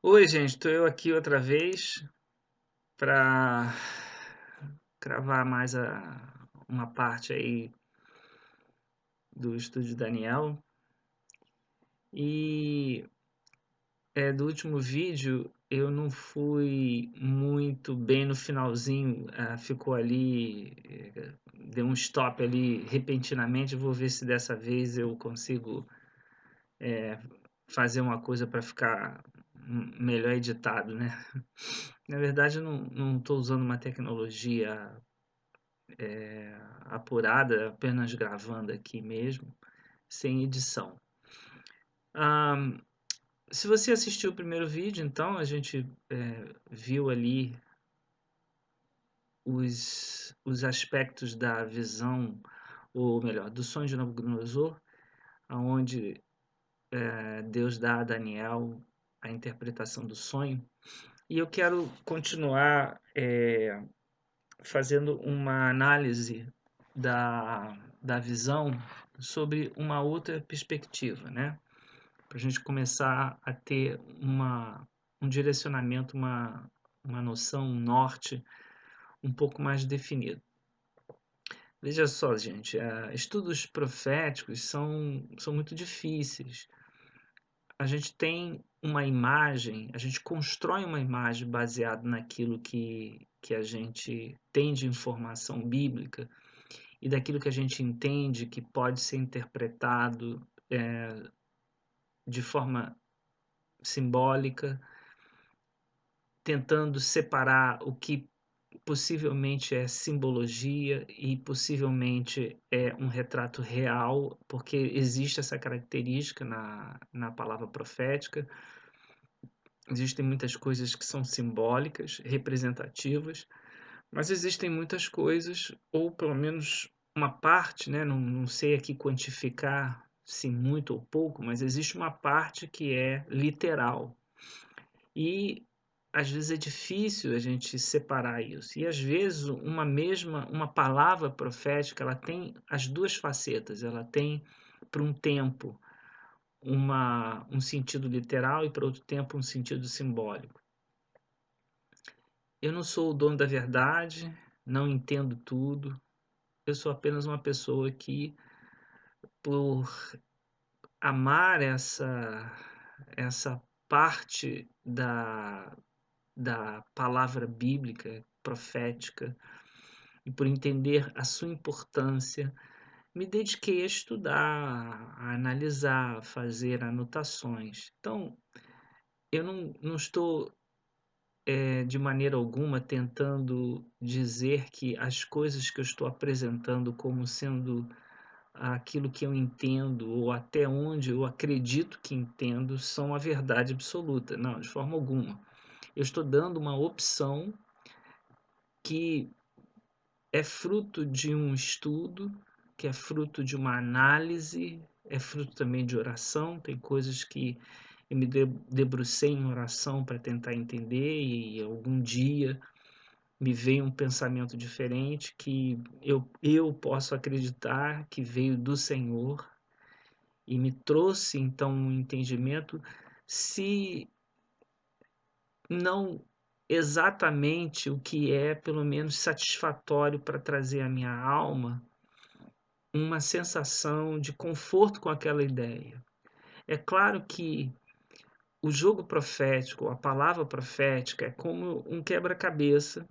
Oi, gente, estou eu aqui outra vez para cravar mais uma parte aí do estudo de Daniel. E do último vídeo eu não fui muito bem no finalzinho, ficou ali, deu um stop ali repentinamente. Vou ver se dessa vez eu consigo fazer uma coisa para ficar melhor editado, né? Na verdade, eu não estou usando uma tecnologia apurada, apenas gravando aqui mesmo, sem edição. Ah, Se você assistiu o primeiro vídeo, então a gente viu ali os aspectos da visão, ou melhor, do sonho de Nabucodonosor, onde Deus dá a Daniel a interpretação do sonho. E eu quero continuar fazendo uma análise da visão sobre uma outra perspectiva, né? Para a gente começar a ter um direcionamento, uma noção, um norte um pouco mais definido. Veja só, gente, estudos proféticos são muito difíceis. A gente tem uma imagem, a gente constrói uma imagem baseada naquilo que a gente tem de informação bíblica e daquilo que a gente entende que pode ser interpretado de forma simbólica, tentando separar o que possivelmente é simbologia e possivelmente é um retrato real, porque existe essa característica na palavra profética. Existem muitas coisas que são simbólicas, representativas, mas existem muitas coisas, ou pelo menos uma parte, né? Não sei aqui quantificar se muito ou pouco, mas existe uma parte que é literal. E às vezes é difícil a gente separar isso. E às vezes uma palavra profética, ela tem as duas facetas. Ela tem, para um tempo, um sentido literal e para outro tempo um sentido simbólico. Eu não sou o dono da verdade, não entendo tudo. Eu sou apenas uma pessoa que, por amar essa parte da palavra bíblica, profética, e por entender a sua importância, me dediquei a estudar, a analisar, a fazer anotações. Então, eu não estou, de maneira alguma, tentando dizer que as coisas que eu estou apresentando como sendo aquilo que eu entendo ou até onde eu acredito que entendo são a verdade absoluta. Não, de forma alguma. Eu estou dando uma opção que é fruto de um estudo, que é fruto de uma análise, é fruto também de oração. Tem coisas que eu me debrucei em oração para tentar entender, e algum dia me veio um pensamento diferente que eu posso acreditar que veio do Senhor e me trouxe então um entendimento, se não exatamente o que é, pelo menos satisfatório para trazer à minha alma uma sensação de conforto com aquela ideia. É claro que o jogo profético, a palavra profética, é como um quebra-cabeça.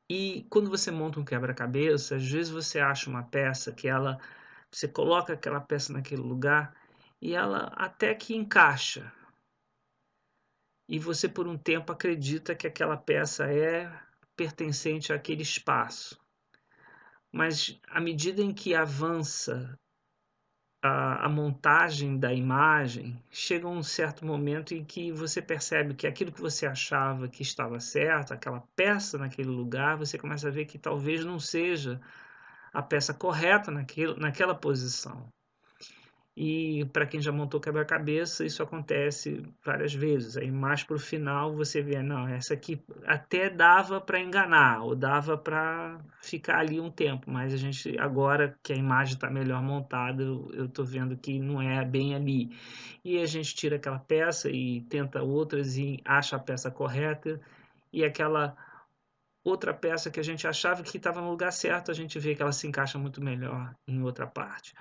E quando você monta um quebra-cabeça, às vezes você acha uma peça que você coloca aquela peça naquele lugar e ela até que encaixa. E você por um tempo acredita que aquela peça é pertencente àquele espaço. Mas à medida em que avança a montagem da imagem, chega um certo momento em que você percebe que aquilo que você achava que estava certo, aquela peça naquele lugar, você começa a ver que talvez não seja a peça correta naquela posição. E para quem já montou quebra-cabeça, isso acontece várias vezes. Aí mais para o final você vê, não, essa aqui até dava para enganar, ou dava para ficar ali um tempo, mas a gente agora que a imagem está melhor montada, eu estou vendo que não é bem ali. E a gente tira aquela peça e tenta outras e acha a peça correta, e aquela outra peça que a gente achava que estava no lugar certo, a gente vê que ela se encaixa muito melhor em outra parte.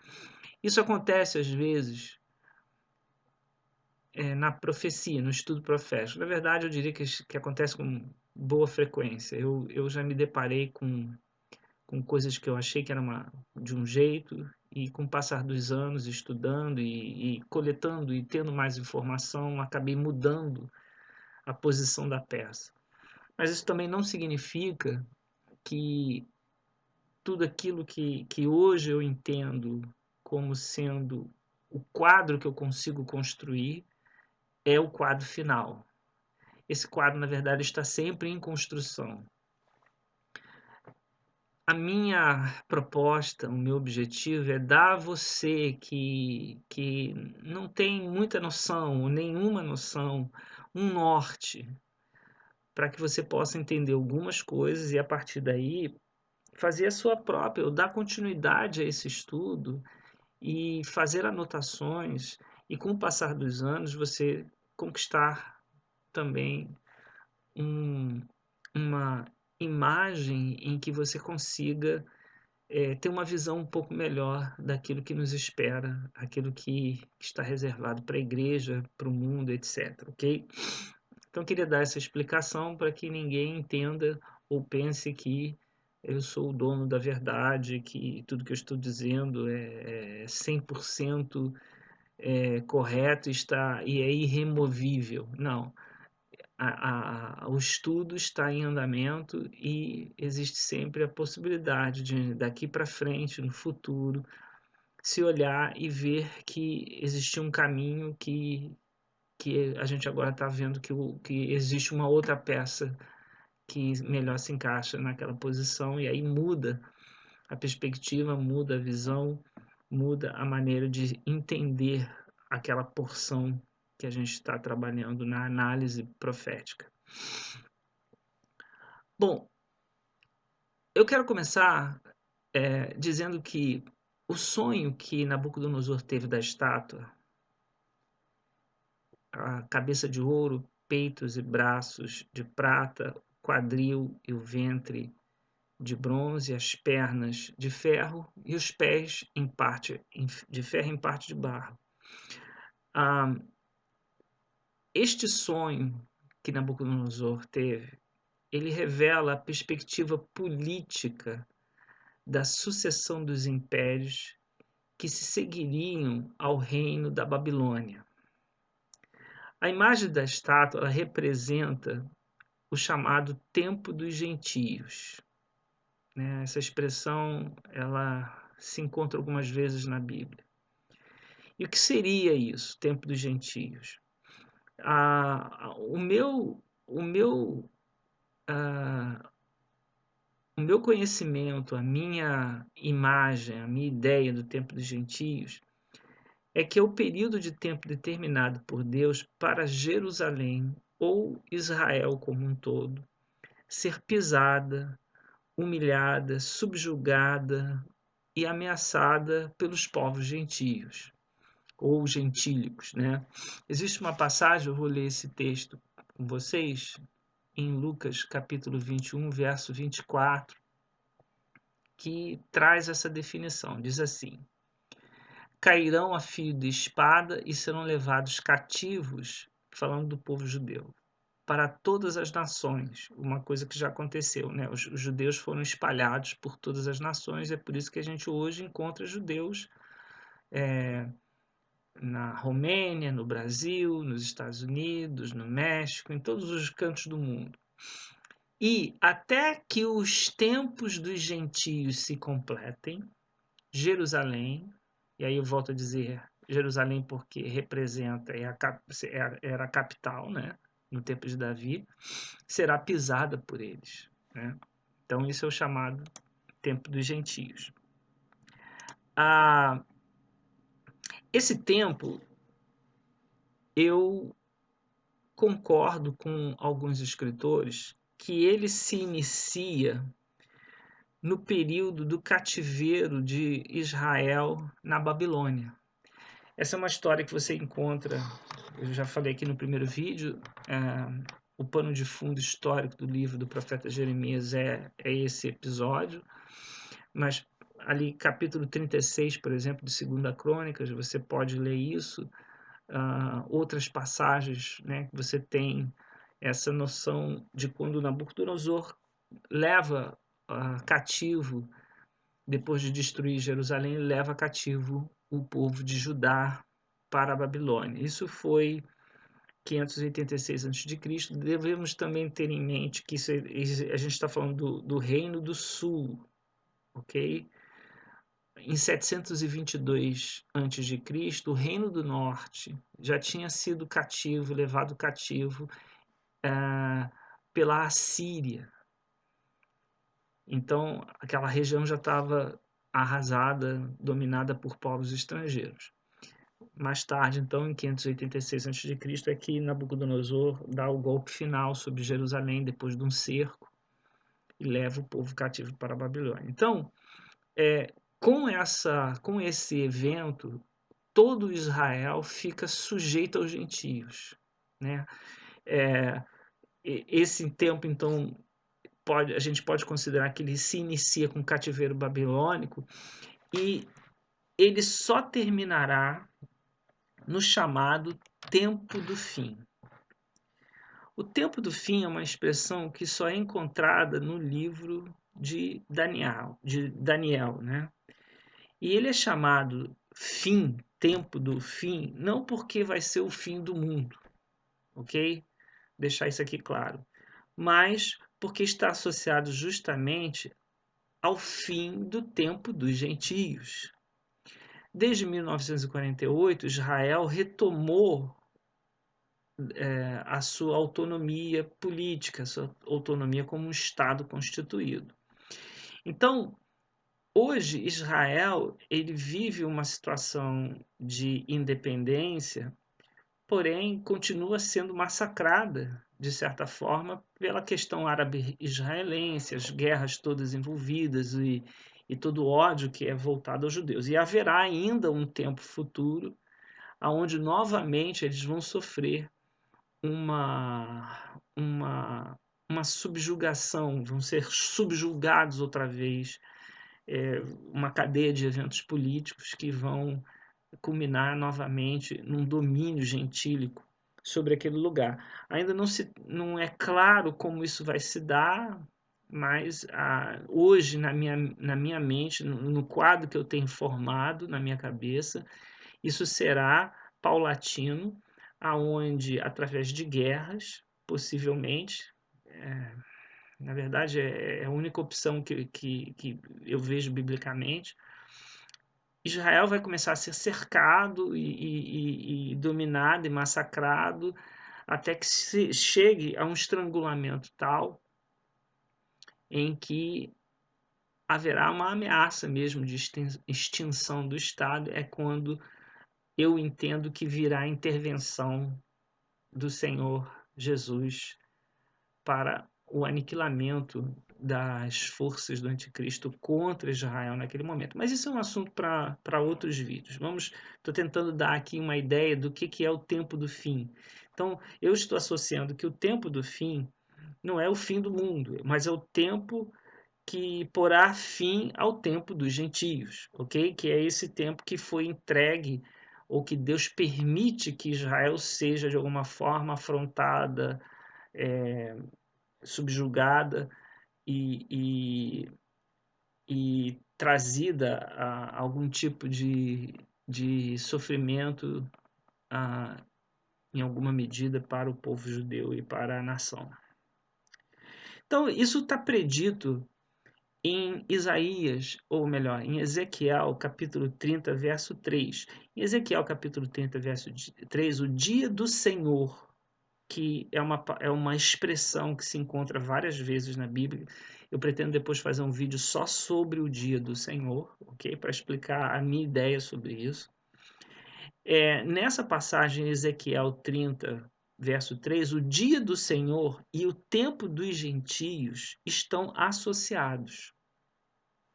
Isso acontece às vezes na profecia, no estudo profético. Na verdade, eu diria que acontece com boa frequência. Eu já me deparei com coisas que eu achei que era de um jeito, e com o passar dos anos, estudando e coletando e tendo mais informação, acabei mudando a posição da peça. Mas isso também não significa que tudo aquilo que hoje eu entendo como sendo o quadro que eu consigo construir é o quadro final. Esse quadro, na verdade, está sempre em construção. A minha proposta, o meu objetivo é dar a você que não tem muita noção, nenhuma noção, um norte, para que você possa entender algumas coisas e, a partir daí, fazer a sua própria, ou dar continuidade a esse estudo e fazer anotações, e com o passar dos anos você conquistar também um, uma imagem em que você consiga ter uma visão um pouco melhor daquilo que nos espera, aquilo que está reservado para a igreja, para o mundo, etc. Ok? Então, eu queria dar essa explicação para que ninguém entenda ou pense que eu sou o dono da verdade, que tudo que eu estou dizendo é 100% correto e é irremovível. Não. O estudo está em andamento e existe sempre a possibilidade de, daqui para frente, no futuro, se olhar e ver que existe um caminho que a gente agora está vendo que existe uma outra peça que melhor se encaixa naquela posição, e aí muda a perspectiva, muda a visão, muda a maneira de entender aquela porção que a gente está trabalhando na análise profética. Bom, eu quero começar dizendo que o sonho que Nabucodonosor teve da estátua, a cabeça de ouro, peitos e braços de prata, quadril e o ventre de bronze, as pernas de ferro e os pés em parte de ferro em parte de barro. Este sonho que Nabucodonosor teve, ele revela a perspectiva política da sucessão dos impérios que se seguiriam ao reino da Babilônia. A imagem da estátua ela representa o chamado Tempo dos Gentios, né? Essa expressão ela se encontra algumas vezes na Bíblia. E o que seria isso, Tempo dos Gentios? O meu, o meu, o meu conhecimento, a minha imagem, a minha ideia do Tempo dos Gentios é que é o período de tempo determinado por Deus para Jerusalém ou Israel como um todo ser pisada, humilhada, subjugada e ameaçada pelos povos gentios ou gentílicos, né? Existe uma passagem, eu vou ler esse texto com vocês, em Lucas capítulo 21, verso 24, que traz essa definição. Diz assim: cairão a fio de espada e serão levados cativos, falando do povo judeu, para todas as nações, uma coisa que já aconteceu, né? Os judeus foram espalhados por todas as nações, é por isso que a gente hoje encontra judeus na Romênia, no Brasil, nos Estados Unidos, no México, em todos os cantos do mundo. E até que os tempos dos gentios se completem, Jerusalém, e aí eu volto a dizer Jerusalém porque representa, era a capital, né, no tempo de Davi, será pisada por eles, né? Então isso é o chamado tempo dos gentios. Esse tempo, eu concordo com alguns escritores que ele se inicia no período do cativeiro de Israel na Babilônia. Essa é uma história que você encontra, eu já falei aqui no primeiro vídeo, o pano de fundo histórico do livro do profeta Jeremias é esse episódio, mas ali capítulo 36, por exemplo, de 2ª Crônicas, você pode ler isso, outras passagens, né, que você tem essa noção de quando Nabucodonosor leva cativo, depois de destruir Jerusalém, leva cativo o povo de Judá para a Babilônia. Isso foi 586 a.C. Devemos também ter em mente que a gente está falando do Reino do Sul, ok? Em 722 a.C., o Reino do Norte já tinha sido cativo, levado cativo pela Assíria. Então, aquela região já estava arrasada, dominada por povos estrangeiros. Mais tarde, então, em 586 a.C., é que Nabucodonosor dá o golpe final sobre Jerusalém, depois de um cerco, e leva o povo cativo para a Babilônia. Então, com esse evento, todo Israel fica sujeito aos gentios, né? Esse tempo, então, a gente pode considerar que ele se inicia com o cativeiro babilônico e ele só terminará no chamado tempo do fim. O tempo do fim é uma expressão que só é encontrada no livro de Daniel, né? E ele é chamado fim, tempo do fim, não porque vai ser o fim do mundo, ok? Deixar isso aqui claro. Mas porque está associado justamente ao fim do tempo dos gentios. Desde 1948, Israel retomou a sua autonomia política, a sua autonomia como um Estado constituído. Então, hoje, Israel ele vive uma situação de independência, porém continua sendo massacrada, de certa forma, pela questão árabe-israelense, as guerras todas envolvidas e todo o ódio que é voltado aos judeus. E haverá ainda um tempo futuro onde novamente eles vão sofrer uma subjugação, vão ser subjugados outra vez, uma cadeia de eventos políticos que vão culminar novamente num domínio gentílico sobre aquele lugar. Ainda não é claro como isso vai se dar, mas hoje na minha mente, no quadro que eu tenho formado na minha cabeça, isso será paulatino, aonde através de guerras, possivelmente, na verdade é a única opção que eu vejo biblicamente, Israel vai começar a ser cercado e dominado e massacrado até que se chegue a um estrangulamento tal em que haverá uma ameaça mesmo de extinção do Estado, é quando eu entendo que virá a intervenção do Senhor Jesus para o aniquilamento das forças do anticristo contra Israel naquele momento. Mas isso é um assunto para outros vídeos. Estou tentando dar aqui uma ideia do que é o tempo do fim. Então, eu estou associando que o tempo do fim não é o fim do mundo, mas é o tempo que porá fim ao tempo dos gentios, ok? Que é esse tempo que foi entregue ou que Deus permite que Israel seja de alguma forma afrontada, subjugada e, e trazida a algum tipo de sofrimento em alguma medida para o povo judeu e para a nação. Então, isso está predito em Isaías, ou melhor, em Ezequiel, capítulo 30, verso 3. Em Ezequiel, capítulo 30, verso 3, o dia do Senhor, que é uma expressão que se encontra várias vezes na Bíblia. Eu pretendo depois fazer um vídeo só sobre o dia do Senhor, ok? Para explicar a minha ideia sobre isso. Nessa passagem, Ezequiel 30, verso 3, o dia do Senhor e o tempo dos gentios estão associados.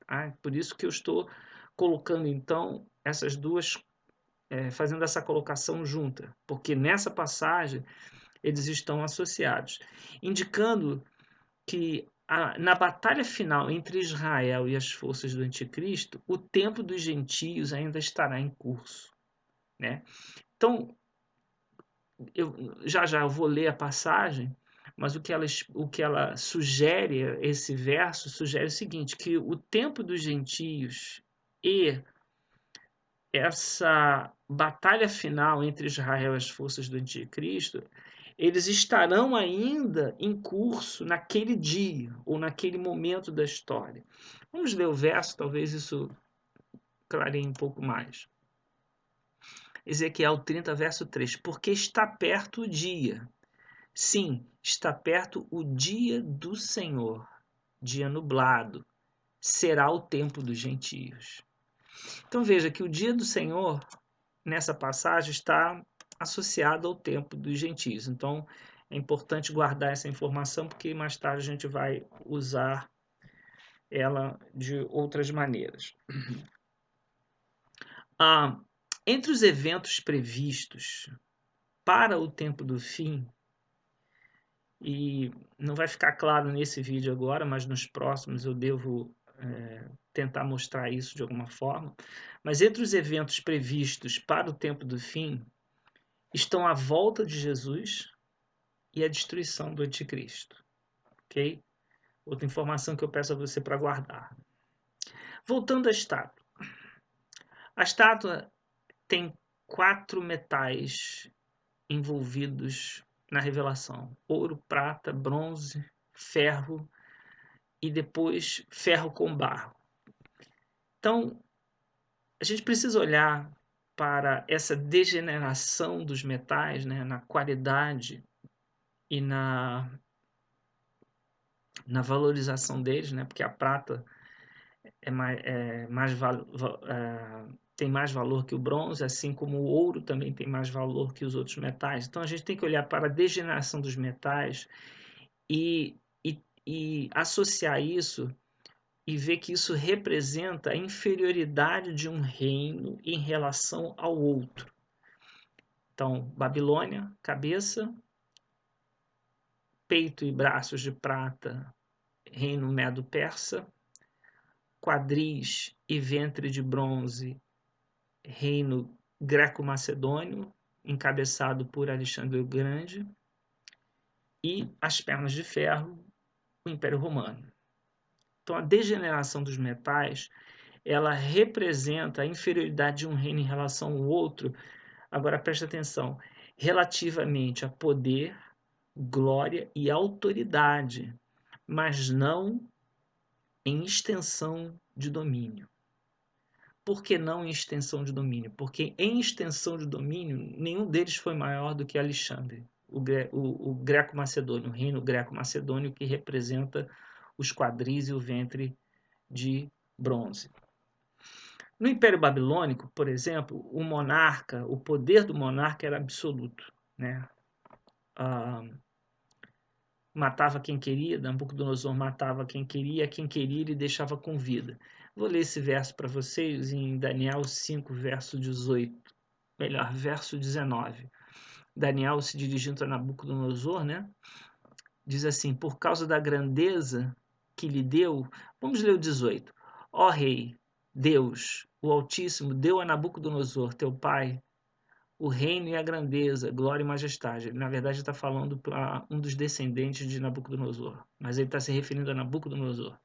Tá? Por isso que eu estou colocando, então, essas duas, fazendo essa colocação junta, porque nessa passagem eles estão associados, indicando que na batalha final entre Israel e as forças do anticristo, o tempo dos gentios ainda estará em curso, né? Então, eu já eu vou ler a passagem, mas o que ela sugere, esse verso sugere o seguinte, que o tempo dos gentios e essa batalha final entre Israel e as forças do anticristo, eles estarão ainda em curso naquele dia ou naquele momento da história. Vamos ler o verso, talvez isso clareie um pouco mais. Ezequiel 30, verso 3. Porque está perto o dia. Sim, está perto o dia do Senhor, dia nublado. Será o tempo dos gentios. Então veja que o dia do Senhor, nessa passagem, está associado ao tempo dos gentios. Então é importante guardar essa informação, porque mais tarde a gente vai usar ela de outras maneiras. Entre os eventos previstos para o tempo do fim, e não vai ficar claro nesse vídeo agora, mas nos próximos eu devo tentar mostrar isso de alguma forma, mas entre os eventos previstos para o tempo do fim estão a volta de Jesus e a destruição do anticristo, ok? Outra informação que eu peço a você para guardar. Voltando à estátua. A estátua tem 4 metais envolvidos na revelação: ouro, prata, bronze, ferro e depois ferro com barro. Então, a gente precisa olhar para essa degeneração dos metais, né, na qualidade e na valorização deles, né, porque a prata tem mais valor que o bronze, assim como o ouro também tem mais valor que os outros metais. Então a gente tem que olhar para a degeneração dos metais e, e associar isso e ver que isso representa a inferioridade de um reino em relação ao outro. Então, Babilônia, cabeça, peito e braços de prata, reino medo-persa, quadris e ventre de bronze, reino greco-macedônio, encabeçado por Alexandre o Grande, e as pernas de ferro, o Império Romano. Então, a degeneração dos metais, ela representa a inferioridade de um reino em relação ao outro. Agora, preste atenção, relativamente a poder, glória e autoridade, mas não em extensão de domínio. Por que não em extensão de domínio? Porque em extensão de domínio, nenhum deles foi maior do que Alexandre, o greco-macedônio, o reino greco-macedônio que representa os quadris e o ventre de bronze. No Império Babilônico, por exemplo, o monarca, o poder do monarca era absoluto, né? Matava quem queria, Nabucodonosor matava quem queria ele deixava com vida. Vou ler esse verso para vocês em Daniel 5, verso 18, melhor, verso 19. Daniel se dirigindo a Nabucodonosor, né? Diz assim: por causa da grandeza que lhe deu, vamos ler o 18. Ó rei, Deus, o Altíssimo, deu a Nabucodonosor, teu pai, o reino e a grandeza, glória e majestade. Ele, na verdade, está falando para um dos descendentes de Nabucodonosor, mas ele está se referindo a Nabucodonosor.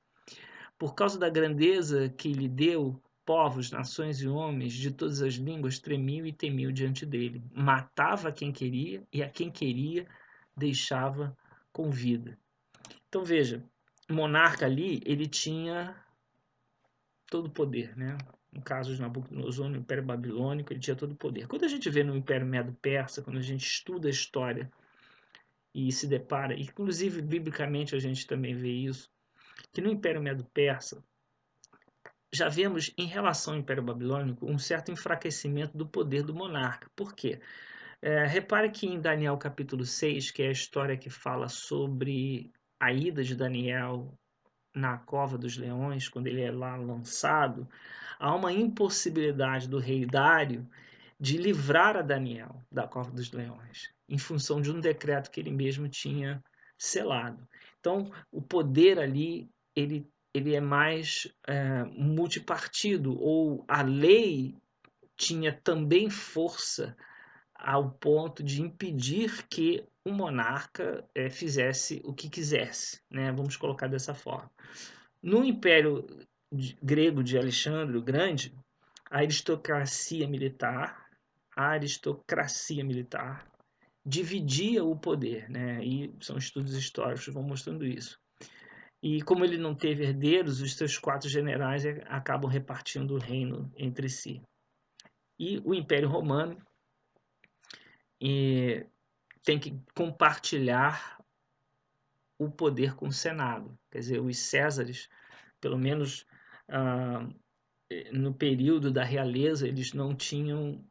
Por causa da grandeza que lhe deu, povos, nações e homens de todas as línguas tremiam e temiam diante dele. Matava quem queria e a quem queria deixava com vida. Então veja, o monarca ali, ele tinha todo o poder, né? No caso de Nabucodonosor, no Império Babilônico, ele tinha todo o poder. Quando a gente vê no Império Medo-Persa, quando a gente estuda a história e se depara, inclusive biblicamente a gente também vê isso, que no Império Medo-Persa, já vemos em relação ao Império Babilônico um certo enfraquecimento do poder do monarca. Por quê? Repare que em Daniel capítulo 6, que é a história que fala sobre a ida de Daniel na cova dos leões, quando ele é lá lançado, há uma impossibilidade do rei Dário de livrar a Daniel da cova dos leões, em função de um decreto que ele mesmo tinha selado. Então, o poder ali, ele é mais multipartido, ou a lei tinha também força ao ponto de impedir que o monarca fizesse o que quisesse, né? Vamos colocar dessa forma. No Império Grego de Alexandre o Grande, a aristocracia militar dividia o poder, né? E são estudos históricos que vão mostrando isso. E como ele não teve herdeiros, os seus 4 generais acabam repartindo o reino entre si. E o Império Romano tem que compartilhar o poder com o Senado. Quer dizer, os Césares, pelo menos no período da realeza, eles não tinham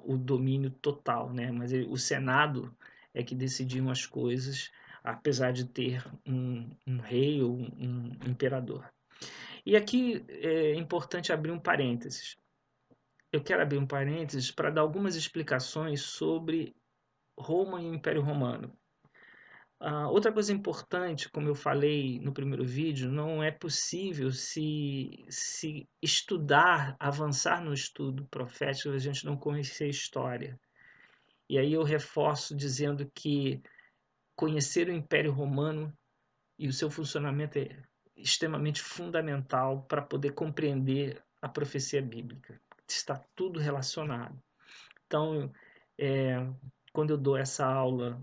o domínio total, né? Mas o Senado é que decidiam as coisas, apesar de ter um rei ou um imperador. E aqui é importante abrir um parênteses. Eu quero abrir um parênteses para dar algumas explicações sobre Roma e o Império Romano. Outra coisa importante, como eu falei no primeiro vídeo, não é possível se estudar, avançar no estudo profético, a gente não conhecer a história. E aí eu reforço dizendo que conhecer o Império Romano e o seu funcionamento é extremamente fundamental para poder compreender a profecia bíblica. Está tudo relacionado. Então, quando eu dou essa aula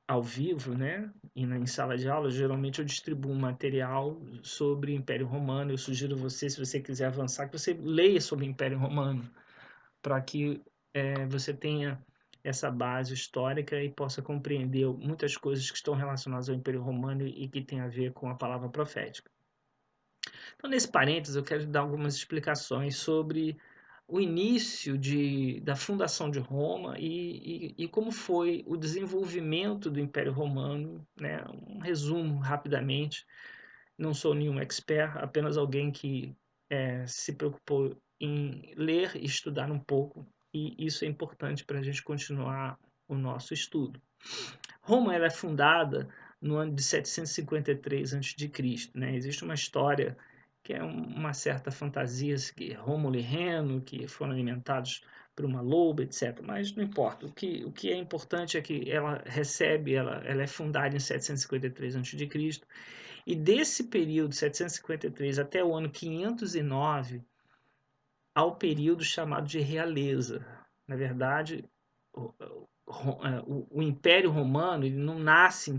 ao vivo, né, em sala de aula, geralmente eu distribuo um material sobre o Império Romano. Eu sugiro você, se você quiser avançar, que você leia sobre o Império Romano, para que você tenha essa base histórica e possa compreender muitas coisas que estão relacionadas ao Império Romano e que tem a ver com a palavra profética. Então, nesse parênteses, eu quero dar algumas explicações sobre o início da fundação de Roma e como foi o desenvolvimento do Império Romano, né? Um resumo rapidamente. Não sou nenhum expert, apenas alguém que se preocupou em ler e estudar um pouco, e isso é importante para a gente continuar o nosso estudo. Roma ela é fundada no ano de 753 a.C., né? Existe uma história que é uma certa fantasia, que Rômulo e Remo, que foram alimentados por uma loba, etc. Mas não importa. O que é importante é que ela é fundada em 753 a.C., e desse período, 753 até o ano 509, há o período chamado de realeza. Na verdade, o Império Romano ele não nasce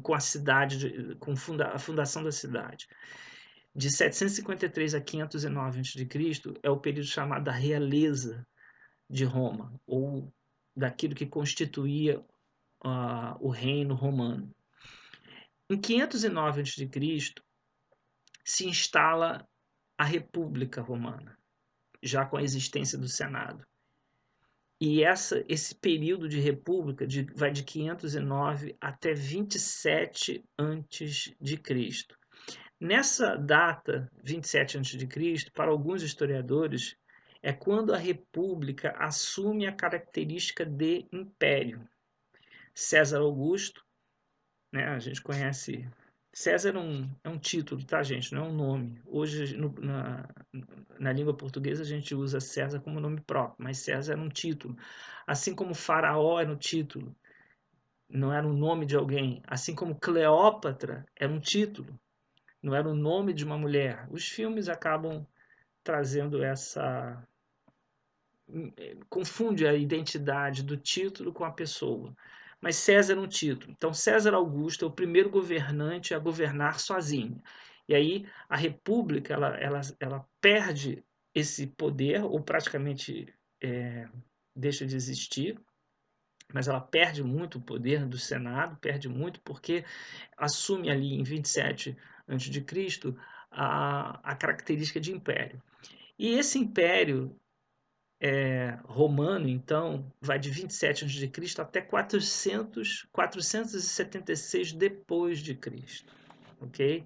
com a cidade, a fundação da cidade. De 753 a 509 a.C. é o período chamado da realeza de Roma, ou daquilo que constituía o reino romano. Em 509 a.C. se instala a República Romana, já com a existência do Senado. E esse período de república vai de 509 até 27 antes de Cristo. Nessa data, 27 antes de Cristo, para alguns historiadores, é quando a república assume a característica de império. César Augusto, né, a gente conhece. César é um título, tá, gente? Não é um nome. Hoje, na língua portuguesa, a gente usa César como nome próprio, mas César era um título. Assim como Faraó era um título, não era o nome de alguém. Assim como Cleópatra era um título, não era o nome de uma mulher. Os filmes acabam trazendo confunde a identidade do título com a pessoa. Mas César é um título. Então, César Augusto é o primeiro governante a governar sozinho. E aí a república ela perde esse poder, ou praticamente deixa de existir, mas ela perde muito o poder do Senado, perde muito porque assume ali em 27 a.C. a característica de império. E esse império romano, então, vai de 27 a.C. até 476 depois de Cristo, ok?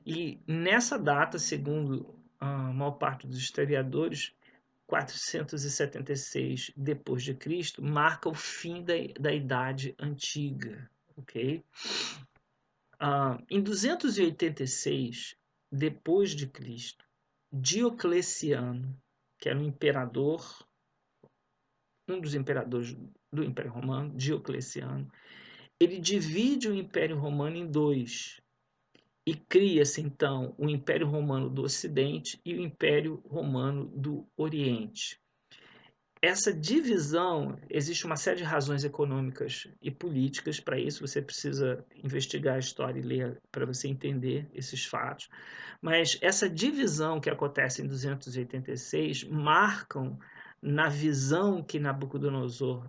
E nessa data, segundo a maior parte dos historiadores, 476 depois de Cristo marca o fim da Idade Antiga, ok? Em 286 depois de Cristo, Diocleciano, que era um dos imperadores do Império Romano, Diocleciano, ele divide o Império Romano em dois e cria-se então o Império Romano do Ocidente e o Império Romano do Oriente. Essa divisão, existe uma série de razões econômicas e políticas para isso, você precisa investigar a história e ler para você entender esses fatos, mas essa divisão que acontece em 286 marcam na visão que Nabucodonosor,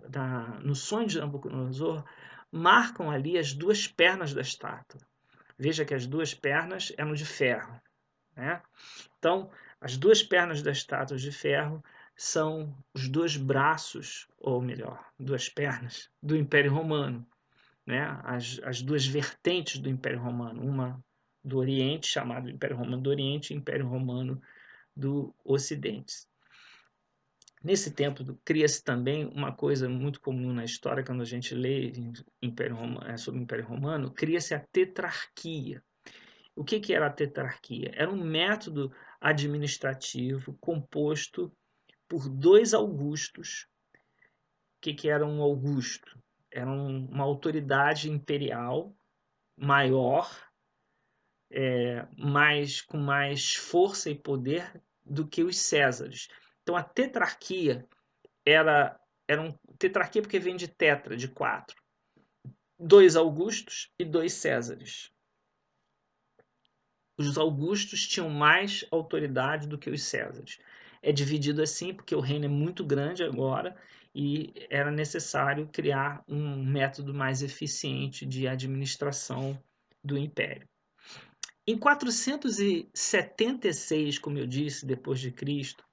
no sonho de Nabucodonosor, marcam ali as duas pernas da estátua. Veja que as duas pernas eram de ferro, né? Então, as duas pernas da estátua de ferro são os dois braços, ou melhor, duas pernas do Império Romano, né? As duas vertentes do Império Romano, uma do Oriente, chamado Império Romano do Oriente, e Império Romano do Ocidente. Nesse tempo, cria-se também uma coisa muito comum na história, quando a gente lê sobre o Império Romano, cria-se a tetrarquia. O que era a tetrarquia? Era um método administrativo composto por dois augustos. O que era um augusto? Era uma autoridade imperial maior, com mais força e poder do que os Césares. Então a tetrarquia tetrarquia porque vem de tetra, de quatro. Dois Augustos e dois Césares. Os Augustos tinham mais autoridade do que os Césares. É dividido assim porque o reino é muito grande agora e era necessário criar um método mais eficiente de administração do império. Em 476, como eu disse, depois de Cristo,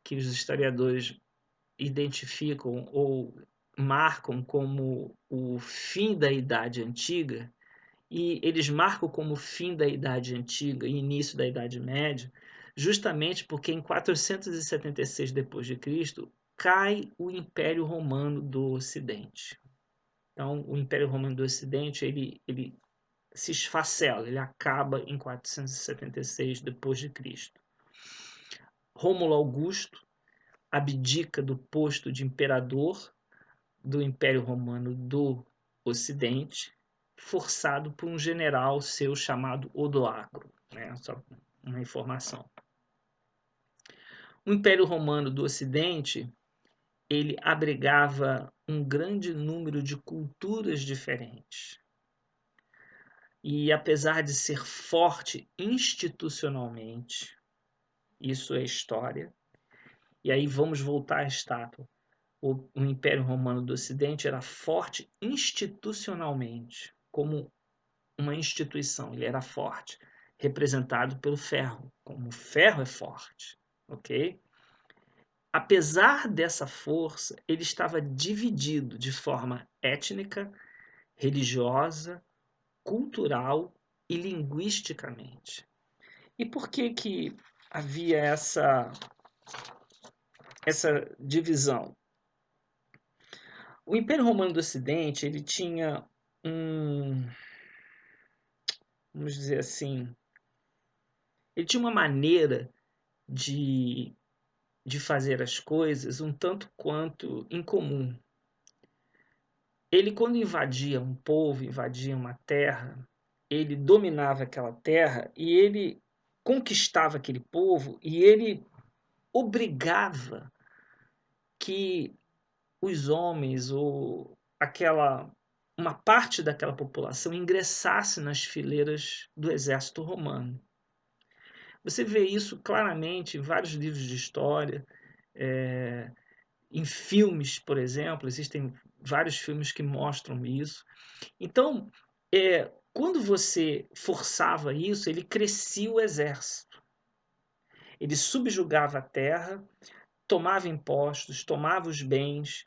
que os historiadores identificam ou marcam como o fim da Idade Antiga, e eles marcam como fim da Idade Antiga e início da Idade Média, justamente porque em 476 depois de Cristo cai o Império Romano do Ocidente. Então, o Império Romano do Ocidente ele se esfacela, ele acaba em 476 depois de Cristo. Rômulo Augusto abdica do posto de imperador do Império Romano do Ocidente, forçado por um general seu chamado Odoacro, né? Só uma informação. O Império Romano do Ocidente, ele abrigava um grande número de culturas diferentes. E apesar de ser forte institucionalmente, isso é história, e aí vamos voltar à estátua. O Império Romano do Ocidente era forte institucionalmente, como uma instituição, ele era forte, representado pelo ferro, como o ferro é forte, ok? Apesar dessa força, ele estava dividido de forma étnica, religiosa, cultural e linguisticamente. E por que havia essa divisão? O Império Romano do Ocidente, ele tinha vamos dizer assim, ele tinha uma maneira de fazer as coisas um tanto quanto incomum. Ele, quando invadia um povo, invadia uma terra, ele dominava aquela terra e ele conquistava aquele povo e ele obrigava que os homens ou uma parte daquela população ingressasse nas fileiras do exército romano. Você vê isso claramente em vários livros de história, em filmes, por exemplo, existem vários filmes que mostram isso. Então, Quando você forçava isso, ele crescia o exército. Ele subjugava a terra, tomava impostos, tomava os bens,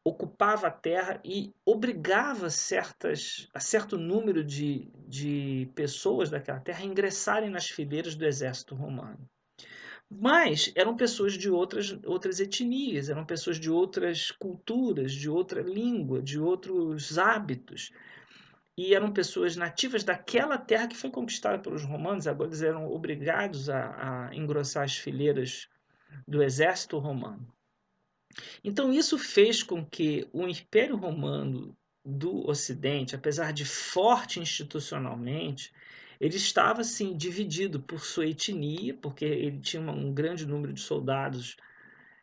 ocupava a terra e obrigava a certo número de pessoas daquela terra a ingressarem nas fileiras do exército romano. Mas eram pessoas de outras etnias, eram pessoas de outras culturas, de outra língua, de outros hábitos. E eram pessoas nativas daquela terra que foi conquistada pelos romanos, agora eles eram obrigados a engrossar as fileiras do exército romano. Então, isso fez com que o Império Romano do Ocidente, apesar de forte institucionalmente, ele estava assim dividido por sua etnia, porque ele tinha um grande número de soldados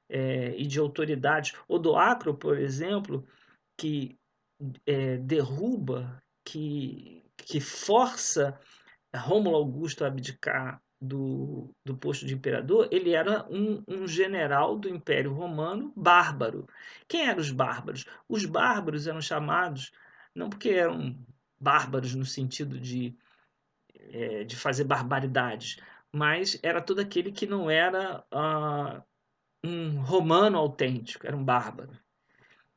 e de autoridades. Odoacro, por exemplo, que derruba, que força Rômulo Augusto a abdicar do posto de imperador, ele era um general do Império Romano bárbaro. Quem eram os bárbaros? Os bárbaros eram chamados, não porque eram bárbaros no sentido de fazer barbaridades, mas era todo aquele que não era um romano autêntico, era um bárbaro.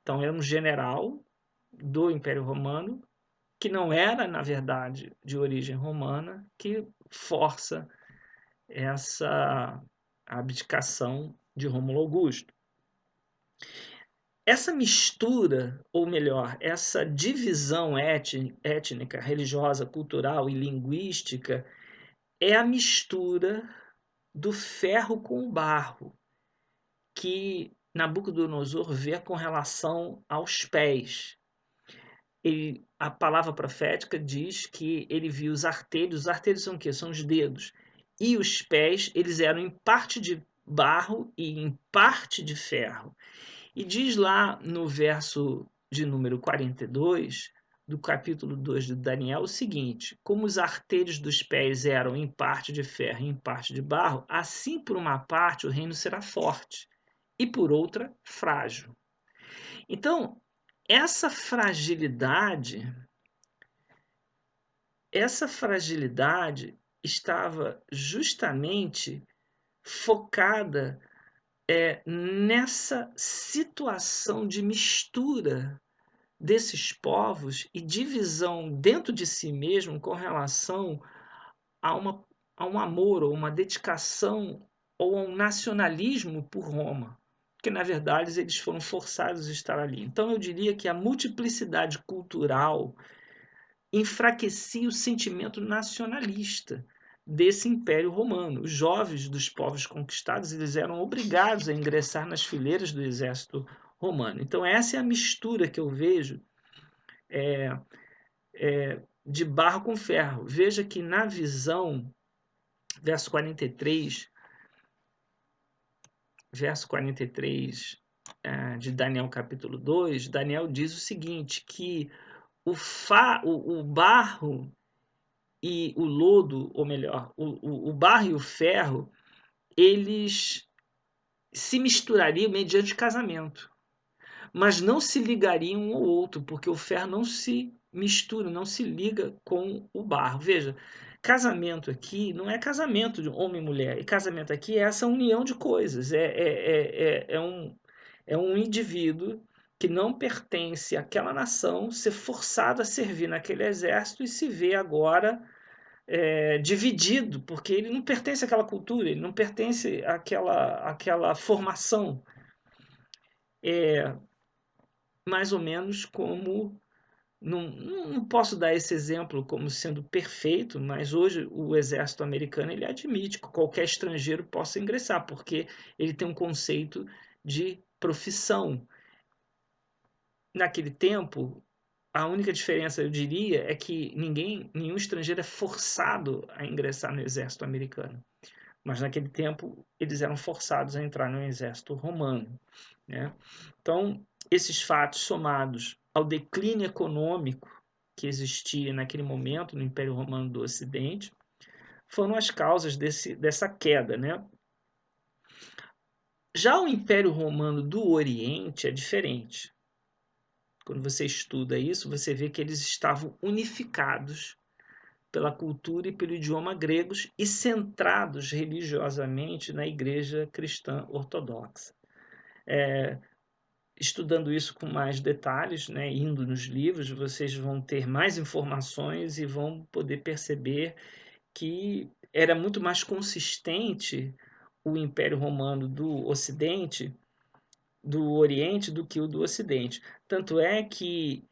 Então, era um general do Império Romano que não era, na verdade, de origem romana, que força essa abdicação de Rômulo Augusto. Essa mistura, ou melhor, essa divisão étnica, religiosa, cultural e linguística é a mistura do ferro com o barro, que Nabucodonosor vê com relação aos pés. A palavra profética diz que ele viu os artelhos são o quê? São os dedos. E os pés, eles eram em parte de barro e em parte de ferro. E diz lá no verso de número 42, do capítulo 2 de Daniel, o seguinte: como os artelhos dos pés eram em parte de ferro e em parte de barro, assim por uma parte o reino será forte, e por outra frágil. Então, essa fragilidade essa fragilidade estava justamente focada nessa situação de mistura desses povos e divisão dentro de si mesmo com relação a, uma, a um amor ou uma dedicação ou a um nacionalismo por Roma, porque na verdade eles foram forçados a estar ali. Então eu diria que a multiplicidade cultural enfraquecia o sentimento nacionalista desse Império Romano. Os jovens dos povos conquistados eles eram obrigados a ingressar nas fileiras do exército romano. Então essa é a mistura que eu vejo de barro com ferro. Veja que na visão, verso 43, de Daniel capítulo 2, Daniel diz o seguinte, que o barro e o lodo, ou melhor, o barro e o ferro, eles se misturariam mediante casamento, mas não se ligariam um ao outro, porque o ferro não se mistura, não se liga com o barro. Veja, casamento aqui não é casamento de homem e mulher, e casamento aqui é essa união de coisas, é um indivíduo que não pertence àquela nação ser forçado a servir naquele exército e se vê agora dividido, porque ele não pertence àquela cultura, ele não pertence àquela formação. É mais ou menos como. Não posso dar esse exemplo como sendo perfeito, mas hoje o exército americano ele admite que qualquer estrangeiro possa ingressar, porque ele tem um conceito de profissão. Naquele tempo, a única diferença, eu diria, é que nenhum estrangeiro é forçado a ingressar no exército americano. Mas naquele tempo eles eram forçados a entrar no exército romano, né? Então, esses fatos somados ao declínio econômico que existia naquele momento no Império Romano do Ocidente foram as causas dessa queda, né? Já o Império Romano do Oriente é diferente. Quando você estuda isso, você vê que eles estavam unificados pela cultura e pelo idioma gregos e centrados religiosamente na Igreja Cristã Ortodoxa. Estudando isso com mais detalhes, né, indo nos livros, vocês vão ter mais informações e vão poder perceber que era muito mais consistente o Império Romano do Ocidente, do Oriente, do que o do Ocidente. Tanto é que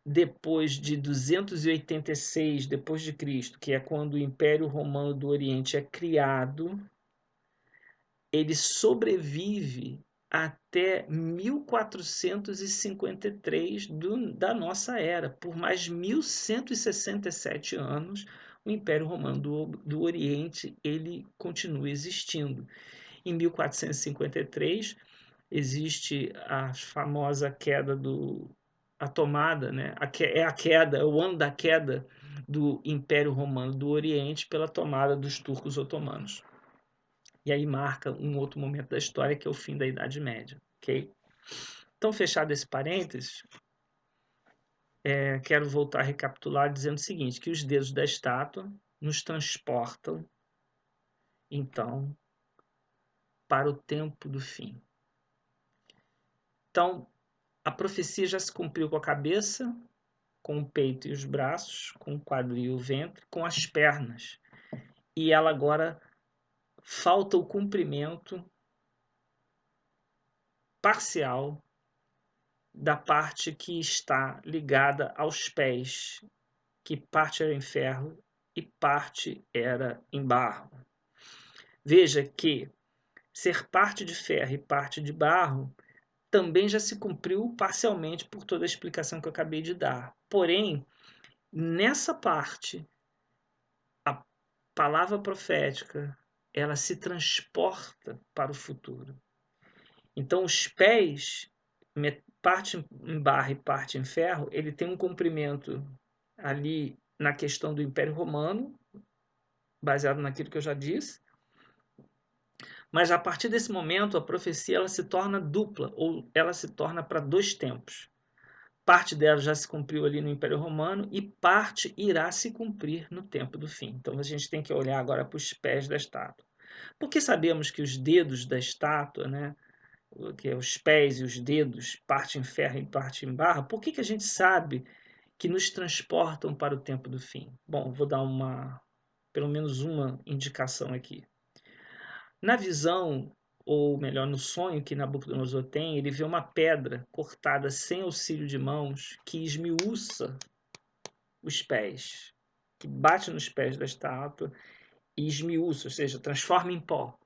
depois de 286 depois de Cristo, que é quando o Império Romano do Oriente é criado, ele sobrevive até 1453 da nossa era. Por mais 1167 anos, o Império Romano do Oriente ele continua existindo. Em 1453 existe a famosa queda a tomada, né? É a queda, o ano da queda do Império Romano do Oriente pela tomada dos turcos otomanos. E aí marca um outro momento da história, que é o fim da Idade Média, ok? Então, fechado esse parênteses, quero voltar a recapitular dizendo o seguinte, que os dedos da estátua nos transportam, então, para o tempo do fim. Então, a profecia já se cumpriu com a cabeça, com o peito e os braços, com o quadril e o ventre, com as pernas. E ela agora falta o cumprimento parcial da parte que está ligada aos pés, que parte era em ferro e parte era em barro. Veja que ser parte de ferro e parte de barro também já se cumpriu parcialmente por toda a explicação que eu acabei de dar. Porém, nessa parte, a palavra profética, ela se transporta para o futuro. Então, os pés, parte em barro e parte em ferro, ele tem um comprimento ali na questão do Império Romano, baseado naquilo que eu já disse, mas a partir desse momento a profecia ela se torna dupla, ou ela se torna para dois tempos. Parte dela já se cumpriu ali no Império Romano e parte irá se cumprir no tempo do fim. Então a gente tem que olhar agora para os pés da estátua. Porque sabemos que os dedos da estátua, né, que é os pés e os dedos, parte em ferro e parte em barro, por que a gente sabe que nos transportam para o tempo do fim? Bom, vou dar pelo menos uma indicação aqui. Na visão, ou melhor, no sonho que Nabucodonosor tem, ele vê uma pedra cortada sem auxílio de mãos que esmiuça os pés, que bate nos pés da estátua e esmiuça, ou seja, transforma em pó,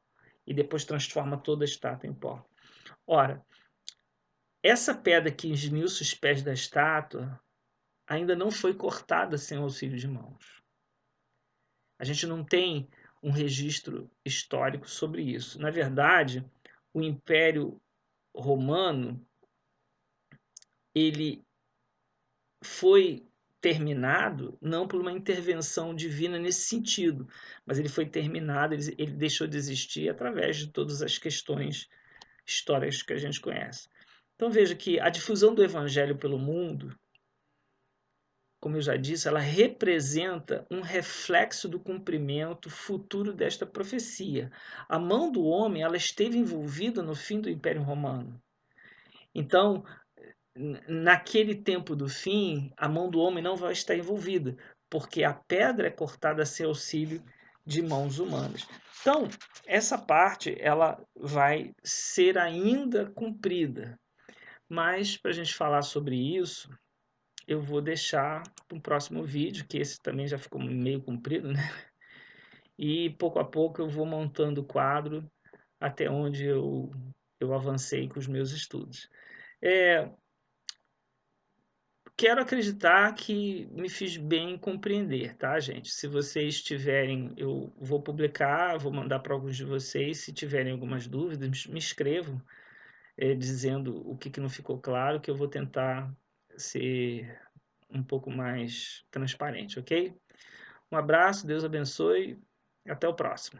e depois transforma toda a estátua em pó. Ora, essa pedra que esmiuça os pés da estátua ainda não foi cortada sem auxílio de mãos. A gente não tem um registro histórico sobre isso. Na verdade, o Império Romano ele foi terminado não por uma intervenção divina nesse sentido, mas ele foi terminado, ele deixou de existir através de todas as questões históricas que a gente conhece. Então veja que a difusão do evangelho pelo mundo, como eu já disse, ela representa um reflexo do cumprimento futuro desta profecia. A mão do homem ela esteve envolvida no fim do Império Romano. Então, naquele tempo do fim, a mão do homem não vai estar envolvida, porque a pedra é cortada sem auxílio de mãos humanas. Então, essa parte ela vai ser ainda cumprida. Mas, para a gente falar sobre isso, eu vou deixar para o próximo vídeo, que esse também já ficou meio comprido, né? E pouco a pouco eu vou montando o quadro até onde eu avancei com os meus estudos. Quero acreditar que me fiz bem compreender, tá, gente? Se vocês tiverem, eu vou publicar, vou mandar para alguns de vocês. Se tiverem algumas dúvidas, me escrevam, dizendo o que não ficou claro, que eu vou tentar ser um pouco mais transparente, ok? Um abraço, Deus abençoe, até o próximo.